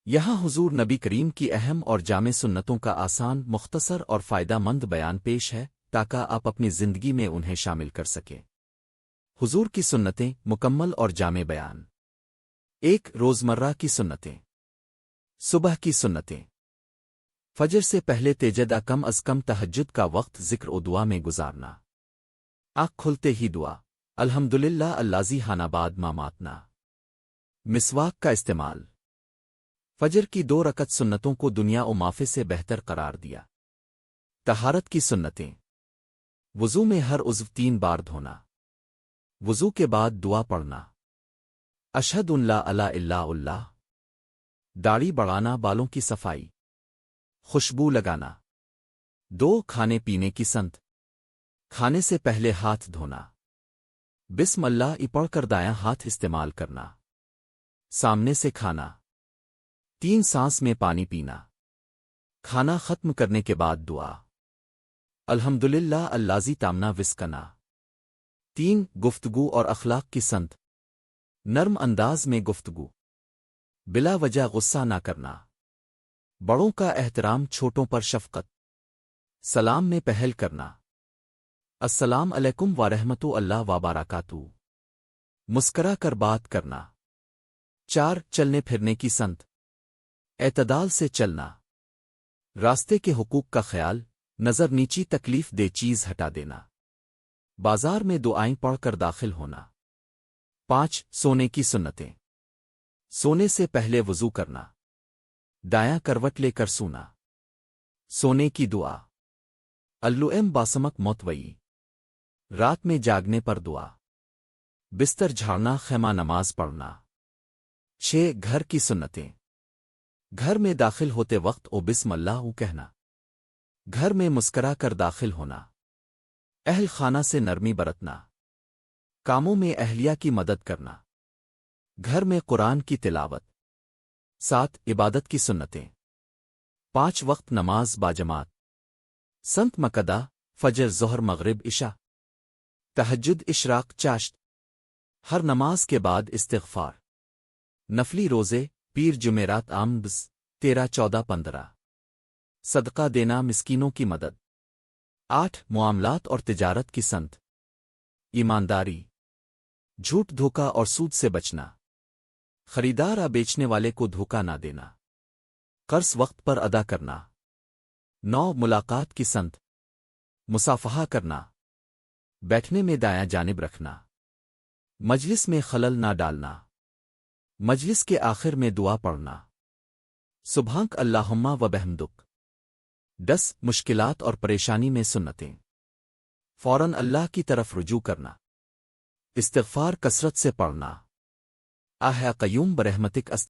یہاں حضور نبی کریم کی اہم اور جامع سنتوں کا آسان، مختصر اور فائدہ مند بیان پیش ہے تاکہ آپ اپنی زندگی میں انہیں شامل کر سکیں۔ حضور کی سنتیں، مکمل اور جامع بیان۔ 1 روزمرہ کی سنتیں۔ صبح کی سنتیں۔ فجر سے پہلے تیجدہ کم از کم تہجد کا وقت ذکر و دعا میں گزارنا۔ آنکھ کھلتے ہی دعا، الحمدللہ اللذی حاناباد ماماتنا۔ مسواک کا استعمال۔ فجر کی 2 رکعت سنتوں کو دنیا و مافے سے بہتر قرار دیا۔ طہارت کی سنتیں۔ وضو میں ہر عضو 3 بار دھونا۔ وضو کے بعد دعا پڑھنا۔ اشہد ان لا الہ الا اللہ۔ داڑھی بڑھانا، بالوں کی صفائی۔ خوشبو لگانا۔ 2 کھانے پینے کی سنت۔ کھانے سے پہلے ہاتھ دھونا۔ بسم اللہ پڑھ کر دایاں ہاتھ استعمال کرنا۔ سامنے سے کھانا۔ 3 سانس میں پانی پینا۔ کھانا ختم کرنے کے بعد دعا، الحمدللہ اللذی تامنا وسکنا۔ 3 گفتگو اور اخلاق کی سنت۔ نرم انداز میں گفتگو۔ بلا وجہ غصہ نہ کرنا۔ بڑوں کا احترام، چھوٹوں پر شفقت۔ سلام میں پہل کرنا۔ السلام علیکم ورحمۃ اللہ وبرکاتہ۔ مسکرا کر بات کرنا۔ 4 چلنے پھرنے کی سنت۔ اعتدال سے چلنا۔ راستے کے حقوق کا خیال، نظر نیچی تکلیف دہ چیز ہٹا دینا۔ بازار میں دعائیں پڑھ کر داخل ہونا۔ 5 سونے کی سنتیں۔ سونے سے پہلے وضو کرنا۔ دایاں کروٹ لے کر سونا۔ سونے کی دعا، اللہم باسمک موتوئی۔ رات میں جاگنے پر دعا۔ بستر جھاڑنا، خیمہ نماز پڑھنا۔ 6 گھر کی سنتیں۔ گھر میں داخل ہوتے وقت او بسم اللہ کہنا۔ گھر میں مسکرا کر داخل ہونا۔ اہل خانہ سے نرمی برتنا۔ کاموں میں اہلیہ کی مدد کرنا۔ گھر میں قرآن کی تلاوت۔ 7 عبادت کی سنتیں۔ 5 وقت نماز باجماعت۔ سنت مقدہ، فجر، ظہر، مغرب، عشاء۔ تہجد، اشراق، چاشت۔ ہر نماز کے بعد استغفار۔ نفلی روزے، پیر، جمعرات، آمبس، 13، 14، 15۔ صدقہ دینا، مسکینوں کی مدد۔ 8 معاملات اور تجارت کی سنت۔ ایمانداری۔ جھوٹ، دھوکہ اور سود سے بچنا۔ خریدار یا بیچنے والے کو دھوکہ نہ دینا۔ قرض وقت پر ادا کرنا۔ 9 ملاقات کی سنت۔ مصافحہ کرنا۔ بیٹھنے میں دایاں جانب رکھنا۔ مجلس میں خلل نہ ڈالنا۔ مجلس کے آخر میں دعا پڑھنا۔ سبحانک اللہم و بحمدک۔ 10 مشکلات اور پریشانی میں سنتیں۔ فوراً اللہ کی طرف رجوع کرنا۔ استغفار کثرت سے پڑھنا۔ آہ قیوم برحمتک